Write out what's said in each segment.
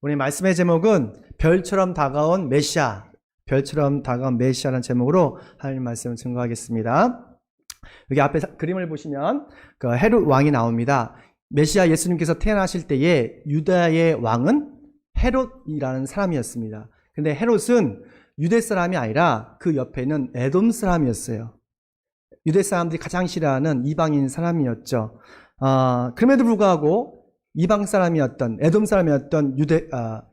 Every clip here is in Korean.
오늘 말씀의 제목은 별처럼 다가온 메시아, 별처럼 다가온 메시아라는 제목으로 하나님 말씀을 증거하겠습니다. 여기 앞에 그림을 보시면 그 헤롯 왕이 나옵니다. 메시아 예수님께서 태어나실 때에 유다의 왕은 헤롯이라는 사람이었습니다. 근데 헤롯은 유대 사람이 아니라 그 옆에 있는 에돔 사람이었어요. 유대 사람들이 가장 싫어하는 이방인 사람이었죠. 그럼에도 불구하고 이방 사람이었던 에돔 사람이었던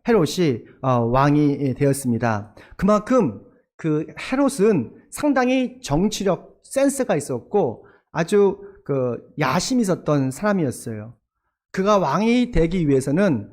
헤롯이 왕이 되었습니다. 그만큼 그 헤롯은 상당히 정치력 센스가 있었고 아주 야심이 있었던 사람이었어요. 그가 왕이 되기 위해서는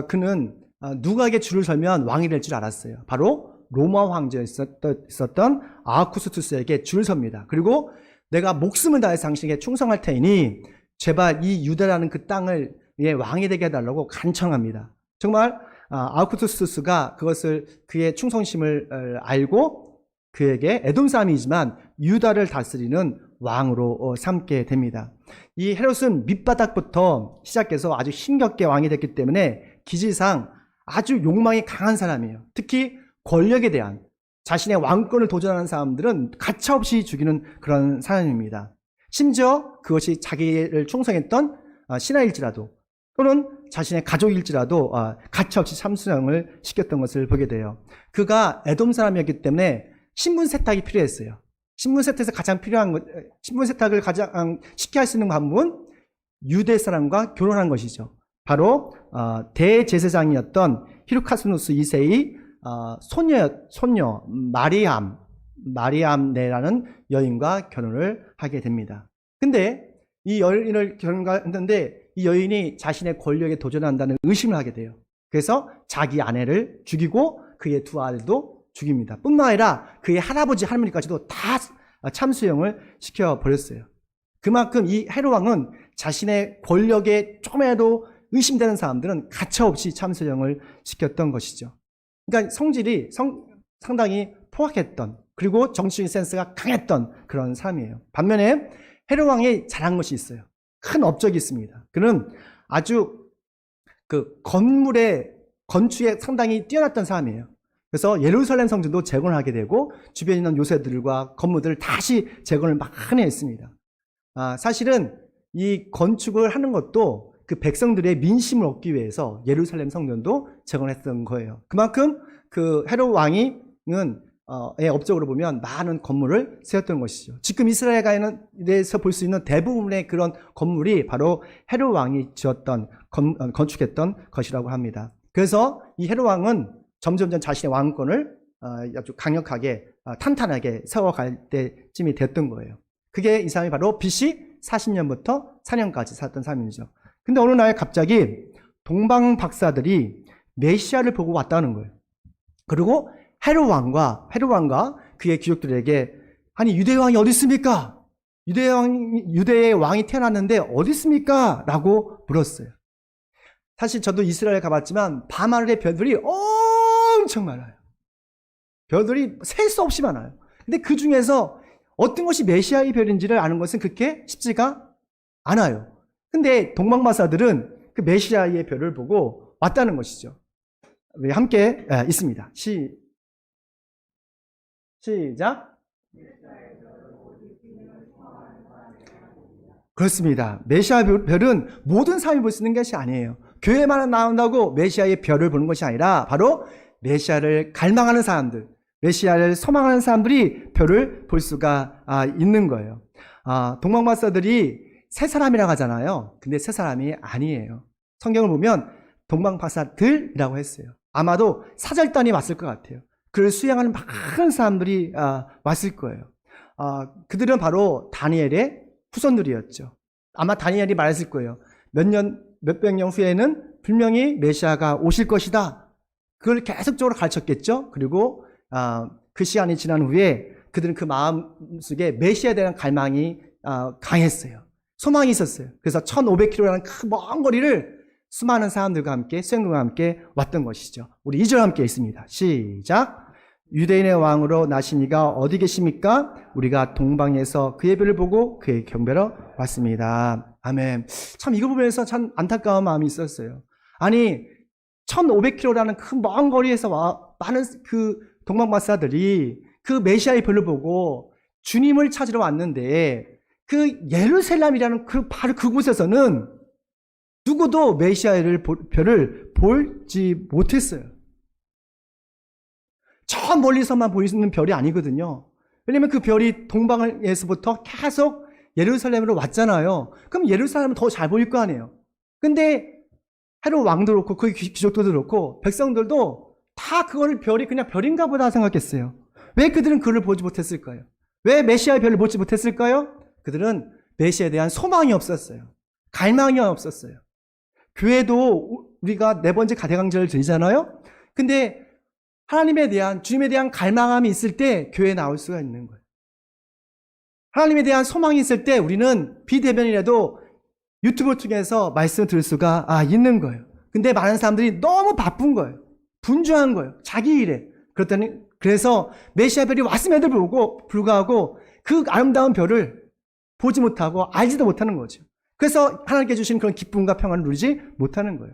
그는 누구에게 줄을 서면 왕이 될 줄 알았어요. 바로 로마 황제에 있었던 아우구스투스에게 줄을 섭니다. 그리고 내가 목숨을 다해서 당신에게 충성할 테니 제발 이 유다라는 그 땅을 왕이 되게 해달라고 간청합니다. 정말 아우구스투스가 그것을 그의 충성심을 알고 그에게 에돔 사람이지만 유다를 다스리는 왕으로 삼게 됩니다. 이 헤롯은 밑바닥부터 시작해서 아주 힘겹게 왕이 됐기 때문에 기질상 아주 욕망이 강한 사람이에요. 특히 권력에 대한 자신의 왕권을 도전하는 사람들은 가차없이 죽이는 그런 사람입니다. 심지어 그것이 자기를 충성했던 신하일지라도 또는 자신의 가족일지라도 가차없이 참수형을 시켰던 것을 보게 돼요. 그가 에돔 사람이었기 때문에 신분 세탁이 필요했어요. 신분 세탁을 가장 쉽게 할 수 있는 방법은 유대 사람과 결혼한 것이죠. 바로 대제사장이었던 히르카스누스 2세의 손녀 마리암네라는 여인과 결혼을 하게 됩니다. 근데 이 여인을 결혼했는데 이 여인이 자신의 권력에 도전한다는 의심을 하게 돼요. 그래서 자기 아내를 죽이고 그의 두 아들도 죽입니다. 뿐만 아니라 그의 할아버지 할머니까지도 다 참수형을 시켜버렸어요. 그만큼 이 헤롯 왕은 자신의 권력에 조금이라도 의심되는 사람들은 가차없이 참수형을 시켰던 것이죠. 그러니까 성질이 상당히 포악했던, 그리고 정치적인 센스가 강했던 그런 사람이에요. 반면에 헤롯 왕이 잘한 것이 있어요. 큰 업적이 있습니다. 그는 아주 건축에 상당히 뛰어났던 사람이에요. 그래서 예루살렘 성전도 재건을 하게 되고 주변에 있는 요새들과 건물들을 다시 재건을 많이 했습니다. 사실은 이 건축을 하는 것도 그 백성들의 민심을 얻기 위해서 예루살렘 성전도 재건했던 거예요. 그만큼 그 헤롯 왕이의 업적으로 보면 많은 건물을 세웠던 것이죠. 지금 이스라엘에서 볼 수 있는 대부분의 그런 건물이 바로 헤롯 왕이 건축했던 것이라고 합니다. 그래서 이 헤롯 왕은 점점 자신의 왕권을 아주 강력하게 탄탄하게 세워갈 때쯤이 됐던 거예요. 그게 이 사람이 바로 BC 40년부터 4년까지 살았던 사람이죠. 근데 어느 날 갑자기 동방 박사들이 메시아를 보고 왔다는 거예요. 그리고 헤롯 왕과 그의 귀족들에게 아니 유대 왕이 어디 있습니까? 유대의 왕이 태어났는데 어디 있습니까? 라고 물었어요. 사실 저도 이스라엘 가봤지만 밤하늘의 별들이 엄청 많아요. 별들이 셀 수 없이 많아요. 근데 그 중에서 어떤 것이 메시아의 별인지를 아는 것은 그렇게 쉽지가 않아요. 근데 동방박사들은 그 메시아의 별을 보고 왔다는 것이죠. 우리 함께 있습니다. 시작. 그렇습니다. 메시아 별은 모든 사람이 볼 수 있는 것이 아니에요. 교회만 나온다고 메시아의 별을 보는 것이 아니라 바로 메시아를 갈망하는 사람들, 메시아를 소망하는 사람들이 별을 볼 수가 있는 거예요. 동방박사들이 세 사람이라고 하잖아요. 근데 세 사람이 아니에요. 성경을 보면 동방박사들이라고 했어요. 아마도 사절단이 왔을 것 같아요. 그를 수행하는 많은 사람들이 왔을 거예요. 그들은 바로 다니엘의 후손들이었죠. 아마 다니엘이 말했을 거예요. 몇백 년 후에는 분명히 메시아가 오실 것이다. 그걸 계속적으로 가르쳤겠죠. 그리고 그 시간이 지난 후에 그들은 그 마음속에 메시아에 대한 갈망이 강했어요. 소망이 있었어요. 그래서 1500km라는 그 먼 거리를 수많은 사람들과 함께 수행들과 함께 왔던 것이죠. 우리 2절 함께 있습니다. 시작. 유대인의 왕으로 나신 이가 어디 계십니까? 우리가 동방에서 그의 별을 보고 그의 경배로 왔습니다. 아멘. 참 이거 보면서 참 안타까운 마음이 있었어요. 아니 1500km라는 그 먼 거리에서 많은 그 동방박사들이 그 메시아의 별을 보고 주님을 찾으러 왔는데 그 예루살렘이라는 바로 그곳에서는 누구도 메시아의 별을 보지 못했어요. 저 멀리서만 보이는 별이 아니거든요. 왜냐면 그 별이 동방에서부터 계속 예루살렘으로 왔잖아요. 그럼 예루살렘은 더 잘 보일 거 아니에요. 근데 헤롯 왕도 그렇고 그 귀족들도 그렇고 백성들도 다 그거를 별이 그냥 별인가 보다 생각했어요. 왜 그들은 그를 보지 못했을까요? 왜 메시아의 별을 보지 못했을까요? 그들은 메시아에 대한 소망이 없었어요. 갈망이 없었어요. 교회도 우리가 4번째 가대강절을 드리잖아요. 근데 하나님에 대한, 주님에 대한 갈망함이 있을 때 교회에 나올 수가 있는 거예요. 하나님에 대한 소망이 있을 때 우리는 비대면이라도 유튜브를 통해서 말씀을 들을 수가 있는 거예요. 근데 많은 사람들이 너무 바쁜 거예요. 분주한 거예요. 자기 일에. 그래서 메시아 별이 왔음에도 불구하고 그 아름다운 별을 보지 못하고 알지도 못하는 거죠. 그래서 하나님께 주신 그런 기쁨과 평안을 누리지 못하는 거예요.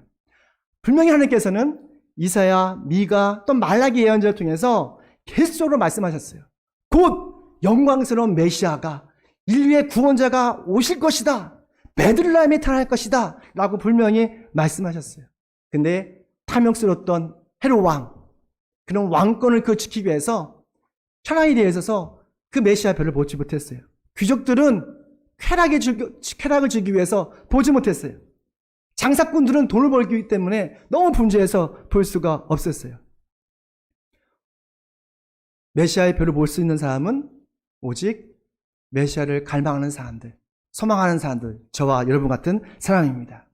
분명히 하나님께서는 이사야, 미가, 또 말라기 예언자를 통해서 계속적으로 말씀하셨어요. 곧 영광스러운 메시아가, 인류의 구원자가 오실 것이다. 베들레헴에 태어날 것이다. 라고 분명히 말씀하셨어요. 근데 탐욕스러웠던 헤롯 왕, 그런 왕권을 지키기 위해서 천하에 대해 있어서 그 메시아 별을 보지 못했어요. 귀족들은 쾌락을 주기 위해서 보지 못했어요. 장사꾼들은 돈을 벌기 때문에 너무 분주해서 볼 수가 없었어요. 메시아의 별을 볼 수 있는 사람은 오직 메시아를 갈망하는 사람들, 소망하는 사람들, 저와 여러분 같은 사람입니다.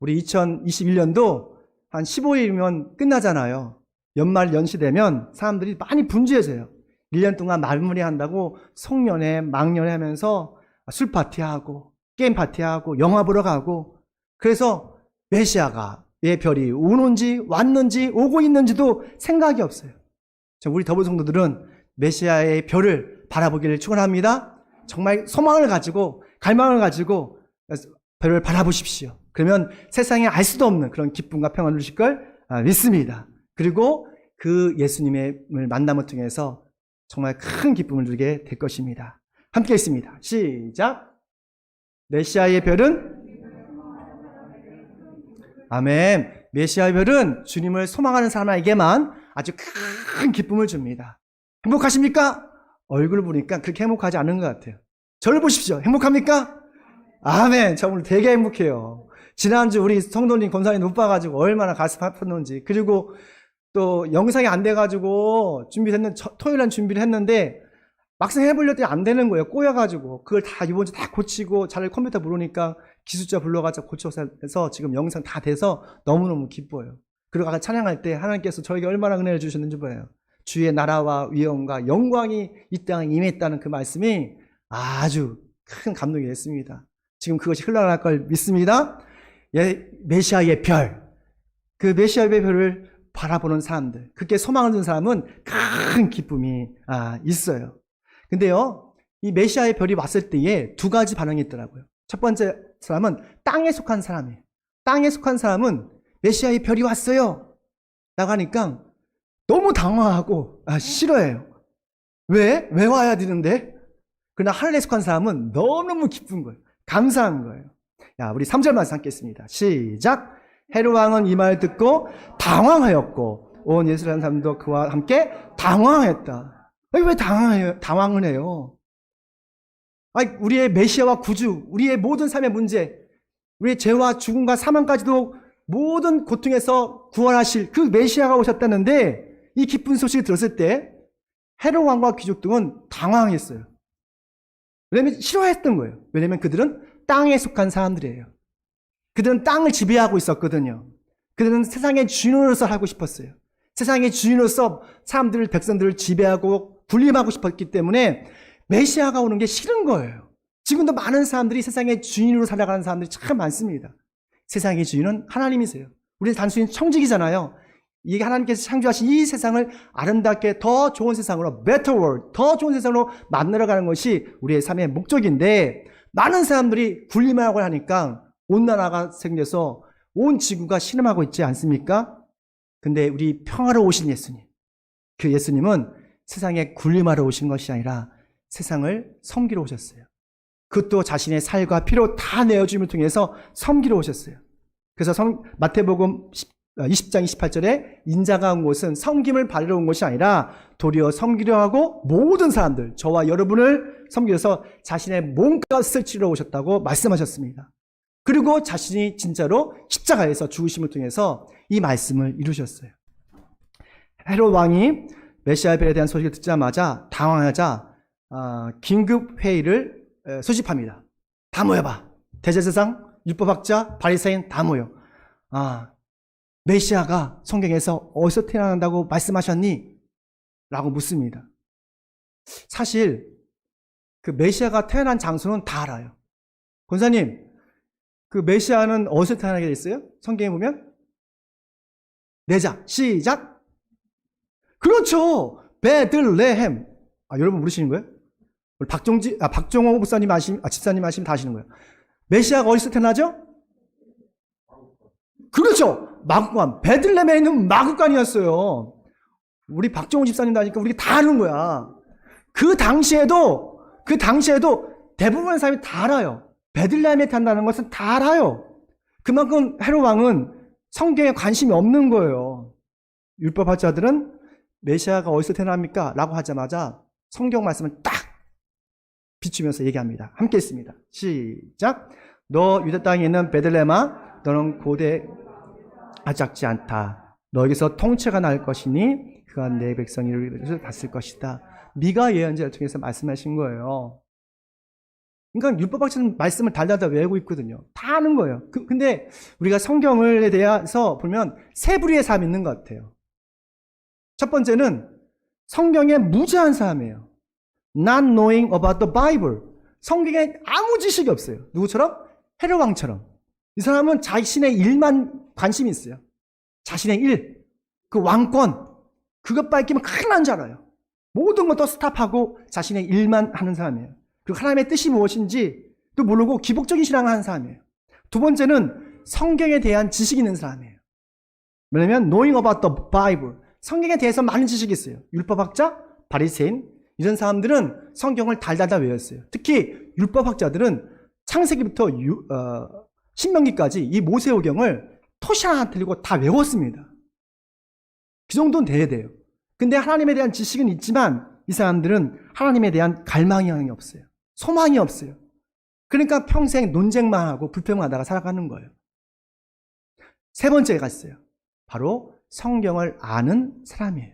우리 2021년도 한 15일이면 끝나잖아요. 연말 연시되면 사람들이 많이 분주해져요. 1년 동안 마무리한다고 송년회, 막년회 하면서 술 파티하고 게임 파티하고 영화 보러 가고, 그래서 메시아의 별이 오는지 왔는지 오고 있는지도 생각이 없어요. 우리 더블 성도들은 메시아의 별을 바라보기를 축원합니다. 정말 소망을 가지고 갈망을 가지고 별을 바라보십시오. 그러면 세상에 알 수도 없는 그런 기쁨과 평안을 주실 걸 믿습니다. 그리고 그 예수님을 만남을 통해서 정말 큰 기쁨을 누리게 될 것입니다. 함께 있습니다. 시작. 메시아의 별은, 아멘. 메시아의 별은 주님을 소망하는 사람에게만 아주 큰 기쁨을 줍니다. 행복하십니까? 얼굴 보니까 그렇게 행복하지 않은 것 같아요. 저를 보십시오. 행복합니까? 아멘. 저 오늘 되게 행복해요. 지난주 우리 성도님 권사님 못 봐가지고 얼마나 가슴 아팠는지. 그리고 또 영상이 안 돼가지고 토요일날 준비를 했는데 막상 해보려더니 안 되는 거예요. 꼬여가지고. 그걸 다 이번 주 다 고치고 잘 컴퓨터 부르니까 기술자 불러가지고 고쳐서 해서 지금 영상 다 돼서 너무너무 기뻐요. 그리고 아까 찬양할 때 하나님께서 저에게 얼마나 은혜를 주셨는지 봐요. 주의 나라와 위엄과 영광이 이 땅에 임했다는 그 말씀이 아주 큰 감동이 됐습니다. 지금 그것이 흘러날 걸 믿습니다. 메시아의 별, 그 메시아의 별을 바라보는 사람들, 그렇게 소망을 두는 사람은 큰 기쁨이 있어요. 근데요, 이 메시아의 별이 왔을 때에 2가지 반응이 있더라고요. 첫 번째 사람은 땅에 속한 사람이에요. 땅에 속한 사람은 메시아의 별이 왔어요 라고 하니까 너무 당황하고 싫어해요. 왜 와야 되는데? 그러나 하늘에 속한 사람은 너무너무 기쁜 거예요. 감사한 거예요. 우리 3절 말씀 함께했습니다. 시작. 헤롯 왕은 이 말을 듣고 당황하였고 온 예루살렘 사람도 그와 함께 당황했다. 왜 당황을 해요? 우리의 메시아와 구주, 우리의 모든 삶의 문제, 우리의 죄와 죽음과 사망까지도 모든 고통에서 구원하실 그 메시아가 오셨다는데, 이 기쁜 소식을 들었을 때 헤롯 왕과 귀족들은 당황했어요. 왜냐면 싫어했던 거예요. 왜냐면 그들은 땅에 속한 사람들이에요. 그들은 땅을 지배하고 있었거든요. 그들은 세상의 주인으로서 살고 싶었어요. 세상의 주인으로서 사람들을, 백성들을 지배하고 군림하고 싶었기 때문에 메시아가 오는 게 싫은 거예요. 지금도 많은 사람들이 세상의 주인으로 살아가는 사람들이 참 많습니다. 세상의 주인은 하나님이세요. 우리는 단순히 청직이잖아요. 이게 하나님께서 창조하신 이 세상을 아름답게 더 좋은 세상으로, better world, 더 좋은 세상으로 만들어가는 것이 우리의 삶의 목적인데, 많은 사람들이 군림하고 하니까 온난화가 생겨서 온 지구가 신음하고 있지 않습니까? 근데 우리 평화로 오신 예수님, 그 예수님은 세상에 군림하러 오신 것이 아니라 세상을 섬기러 오셨어요. 그것도 자신의 살과 피로 다 내어줌을 통해서 섬기러 오셨어요. 그래서 마태복음 20장 28절에 인자가 온 곳은 섬김을 받으러 온 것이 아니라 도리어 섬기려 하고 모든 사람들, 저와 여러분을 섬기셔서 자신의 몸값을 치러 오셨다고 말씀하셨습니다. 그리고 자신이 진짜로 십자가에서 죽으심을 통해서 이 말씀을 이루셨어요. 헤롯 왕이 메시아 별에 대한 소식을 듣자마자 당황하자 긴급 회의를 소집합니다. 다 모여봐. 대제사장, 율법학자, 바리새인 다 모여. 메시아가 성경에서 어디서 태어난다고 말씀하셨니? 라고 묻습니다. 사실 그 메시아가 태어난 장소는 다 알아요. 권사님, 그 메시아는 어디서 태어나게 됐어요? 성경에 보면? 내자, 시작. 그렇죠. 베들레헴. 여러분 모르시는 거예요? 박종호 목사님 집사님 하시면 다 아시는 거예요. 메시아가 어디서 태어나죠? 그렇죠. 마구간. 베들레헴에 있는 마구간이었어요. 우리 박종호 집사님도 하니까 우리가 다 아는 거야. 그 당시에도 대부분의 사람이 다 알아요. 베들레헴에 탄다는 것은 다 알아요. 그만큼 헤롯 왕은 성경에 관심이 없는 거예요. 율법학자들은 메시아가 어디서 태어납니까? 라고 하자마자 성경 말씀을 딱 비추면서 얘기합니다. 함께 있습니다. 시작. 너 유다 땅에 있는 베들레헴아, 너는 고대 작지 않다. 너에게서 통치가 날 것이니 그가 내 백성이 이를 봤을 것이다. 미가 예언자를 통해서 말씀하신 거예요. 그러니까 율법학자는 말씀을 달달달 외우고 있거든요. 다 아는 거예요. 근데 우리가 성경에 대해서 보면 세 부류의 사람이 있는 것 같아요. 첫 번째는 성경에 무지한 사람이에요. Not knowing about the Bible. 성경에 아무 지식이 없어요. 누구처럼? 헤롯 왕처럼. 이 사람은 자신의 일만 관심이 있어요. 자신의 일, 그 왕권, 그것 뺏기면 큰일 난 줄 알아요. 모든 것도 스탑하고 자신의 일만 하는 사람이에요. 그리고 하나님의 뜻이 무엇인지 또 모르고 기복적인 신앙을 하는 사람이에요. 두 번째는 성경에 대한 지식이 있는 사람이에요. 뭐냐면 knowing about the Bible. 성경에 대해서 많은 지식이 있어요. 율법학자, 바리새인 이런 사람들은 성경을 달달달 외웠어요. 특히 율법학자들은 창세기부터 신명기까지 이 모세오경을 토시 하나 틀리고 다 외웠습니다. 그 정도는 돼야 돼요. 근데 하나님에 대한 지식은 있지만 이 사람들은 하나님에 대한 갈망이 없어요. 소망이 없어요. 그러니까 평생 논쟁만 하고 불평하다가 살아가는 거예요. 세 번째가 있어요. 바로 성경을 아는 사람이에요.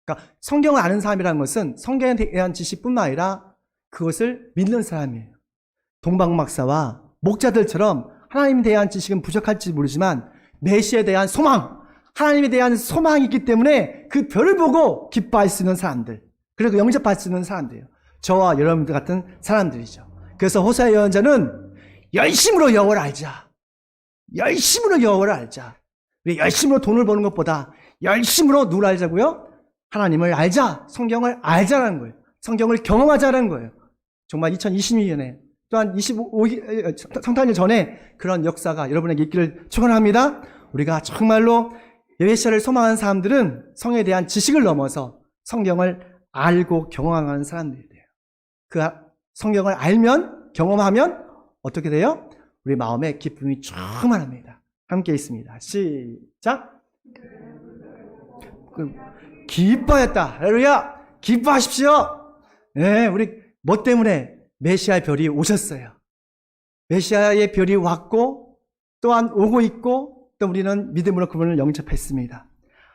그러니까 성경을 아는 사람이라는 것은 성경에 대한 지식뿐만 아니라 그것을 믿는 사람이에요. 동방박사와 목자들처럼 하나님에 대한 지식은 부족할지 모르지만 메시아에 대한 소망, 하나님에 대한 소망이 있기 때문에 그 별을 보고 기뻐할 수 있는 사람들, 그리고 영접할 수 있는 사람들이에요. 저와 여러분들 같은 사람들이죠. 그래서 호세아 예언자는 열심으로 여호와를 알자. 열심으로 여호와를 알자. 우리 열심으로 돈을 버는 것보다 열심으로 누굴 알자고요? 하나님을 알자. 성경을 알자라는 거예요. 성경을 경험하자라는 거예요. 정말 2022년에 또한 25성탄절 전에 그런 역사가 여러분에게 있기를 축원합니다. 우리가 정말로 메시아를 소망하는 사람들은 성에 대한 지식을 넘어서 성경을 알고 경험하는 사람들이 돼요. 그 성경을 알면, 경험하면 어떻게 돼요? 우리 마음에 기쁨이 충만합니다. 함께 있습니다. 시작. 기뻐했다. 할렐루야. 기뻐하십시오. 네, 우리 뭐 때문에? 메시아의 별이 오셨어요. 메시아의 별이 왔고 또한 오고 있고 또 우리는 믿음으로 그분을 영접했습니다.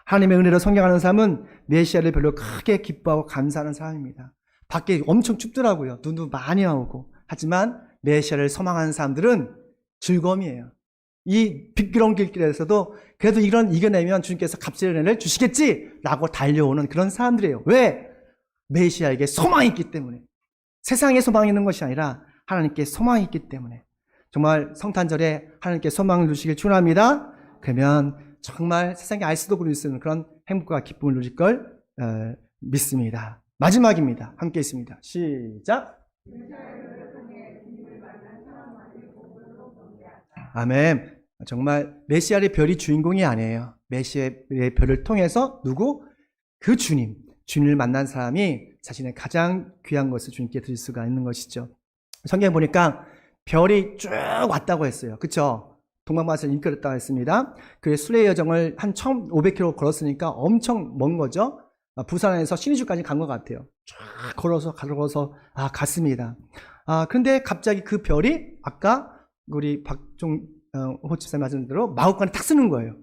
하나님의 은혜로 성경하는 사람은 메시아를 별로 크게 기뻐하고 감사하는 사람입니다. 밖에 엄청 춥더라고요. 눈도 많이 오고. 하지만 메시아를 소망하는 사람들은 즐거움이에요. 이 비끄러운 길길에서도 그래도 이겨내면 주님께서 값진 은혜를 주시겠지라고 달려오는 그런 사람들이에요. 왜? 메시아에게 소망이 있기 때문에. 세상에 소망이 있는 것이 아니라 하나님께 소망이 있기 때문에. 정말 성탄절에 하나님께 소망을 누리시길 축원합니다. 그러면 정말 세상에 알 수도 모를 수 있는 그런 행복과 기쁨을 누릴 걸 믿습니다. 마지막입니다. 함께 있습니다. 시작. 아멘. 정말 메시아의 별이 주인공이 아니에요. 메시아의 별을 통해서 누구? 그 주님을 만난 사람이 자신의 가장 귀한 것을 주님께 드릴 수가 있는 것이죠. 성경에 보니까 별이 쭉 왔다고 했어요. 그렇죠? 동방마스를 이끌었다고 했습니다. 그 순례 여정을 한 1,500km 걸었으니까 엄청 먼 거죠. 부산에서 신의주까지 간 것 같아요. 쫙 걸어서 갔습니다. 그런데 갑자기 그 별이 아까 우리 박종 호치사 말씀한 대로 마구간에 탁 쓰는 거예요.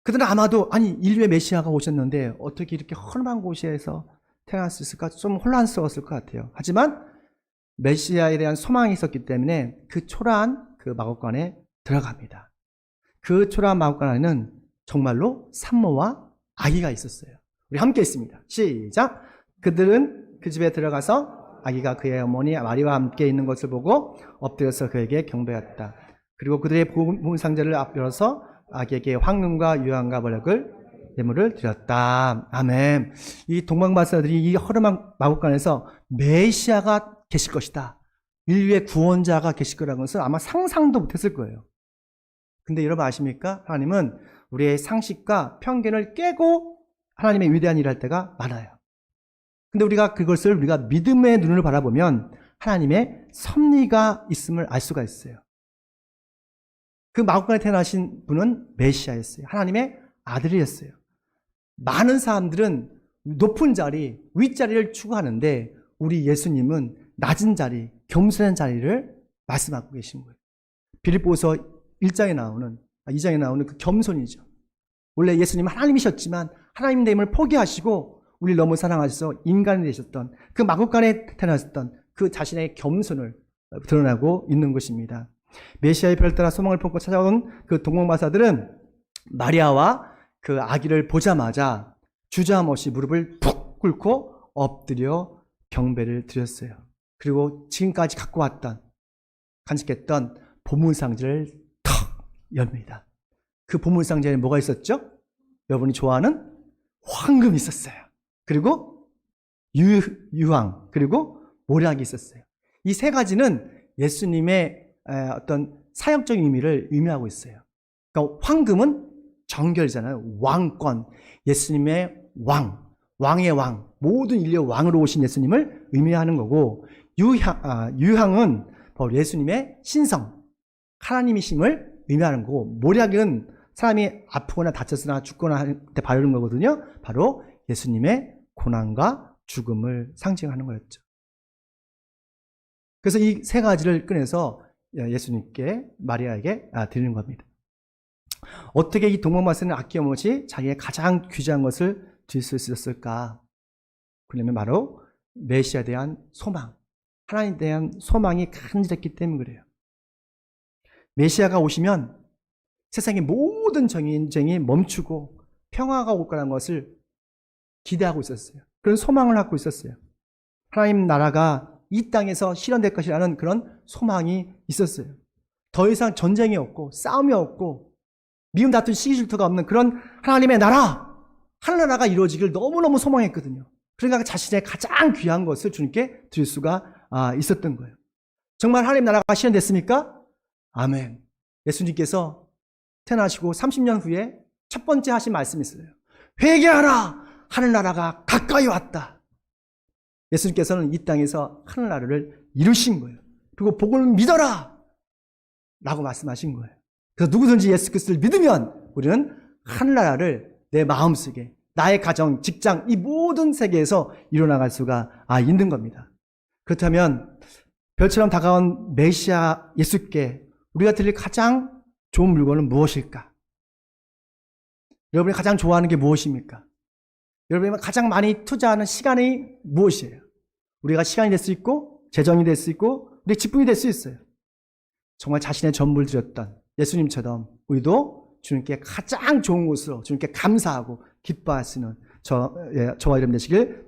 그들은 아마도 인류의 메시아가 오셨는데 어떻게 이렇게 험한 곳에서 태어날 수 있을까? 좀 혼란스러웠을 것 같아요. 하지만 메시아에 대한 소망이 있었기 때문에 그 초라한 그 마구간에 들어갑니다. 그 초라한 마구간 안에는 정말로 산모와 아기가 있었어요. 우리 함께 있습니다. 시작! 그들은 그 집에 들어가서 아기가 그의 어머니 마리와 함께 있는 것을 보고 엎드려서 그에게 경배했다. 그리고 그들의 보물 상자를 앞열어서 아기에게 황금과 유황과 보력을 예물을 드렸다. 아멘. 이 동방마사들이 이 허름한 마구간에서 메시아가 계실 것이다, 인류의 구원자가 계실 거라는 것은 아마 상상도 못했을 거예요. 근데 여러분 아십니까? 하나님은 우리의 상식과 편견을 깨고 하나님의 위대한 일을 할 때가 많아요. 근데 우리가 그것을 우리가 믿음의 눈으로 바라보면 하나님의 섭리가 있음을 알 수가 있어요. 그 마구간에 태어나신 분은 메시아였어요. 하나님의 아들이었어요. 많은 사람들은 높은 자리, 윗자리를 추구하는데 우리 예수님은 낮은 자리, 겸손한 자리를 말씀하고 계신 거예요. 빌립보서 2장에 나오는 그 겸손이죠. 원래 예수님은 하나님이셨지만 하나님 됨을 포기하시고 우리를 너무 사랑하셔서 인간이 되셨던 그 마구간에 태어나셨던 그 자신의 겸손을 드러나고 있는 것입니다. 메시아의 별 따라 소망을 품고 찾아온 그 동방마사들은 마리아와 그 아기를 보자마자 주저함없이 무릎을 푹 꿇고 엎드려 경배를 드렸어요. 그리고 지금까지 갖고 왔던, 간직했던 보물상자를 턱 엽니다. 그 보물상자에 뭐가 있었죠? 여러분이 좋아하는 황금이 있었어요. 그리고 유황, 그리고 모략이 있었어요. 이 세 가지는 예수님의 어떤 사역적인 의미를 의미하고 있어요. 그러니까 황금은 정결이잖아요. 왕권, 예수님의 왕의 왕, 모든 인류의 왕으로 오신 예수님을 의미하는 거고, 유향은 바로 예수님의 신성, 하나님이심을 의미하는 거고, 모략은 사람이 아프거나 다쳤거나 죽거나 할 때 바르는 거거든요. 바로 예수님의 고난과 죽음을 상징하는 거였죠. 그래서 이 세 가지를 꺼내서 예수님께, 마리아에게 드리는 겁니다. 어떻게 이 동방마사는 아낌없이 자기의 가장 귀중한 것을 드릴 수 있었을까? 그러면 바로 메시아에 대한 소망, 하나님에 대한 소망이 간절했기 때문에 그래요. 메시아가 오시면 세상의 모든 전쟁이 멈추고 평화가 올 거라는 것을 기대하고 있었어요. 그런 소망을 갖고 있었어요. 하나님 나라가 이 땅에서 실현될 것이라는 그런 소망이 있었어요. 더 이상 전쟁이 없고 싸움이 없고 미움 다툼 시기 질투가 없는 그런 하나님의 나라, 하늘나라가 이루어지길 너무너무 소망했거든요. 그러니까 자신의 가장 귀한 것을 주님께 드릴 수가 있었던 거예요. 정말 하나님 나라가 실현됐습니까? 아멘. 예수님께서 태어나시고 30년 후에 첫 번째 하신 말씀이 있어요. 회개하라! 하늘나라가 가까이 왔다. 예수님께서는 이 땅에서 하늘나라를 이루신 거예요. 그리고 복을 믿어라! 라고 말씀하신 거예요. 그래서 누구든지 예수 그리스도를 믿으면 우리는 하늘나라를 내 마음속에, 나의 가정, 직장, 이 모든 세계에서 이뤄나갈 수가 있는 겁니다. 그렇다면 별처럼 다가온 메시아 예수께 우리가 드릴 가장 좋은 물건은 무엇일까? 여러분이 가장 좋아하는 게 무엇입니까? 여러분이 가장 많이 투자하는 시간이 무엇이에요? 우리가 시간이 될 수 있고, 재정이 될 수 있고, 우리 직분이 될 수 있어요. 정말 자신의 전부를 드렸던 예수님처럼 우리도 주님께 가장 좋은 곳으로 주님께 감사하고 기뻐하시는 저와 여러분 되시길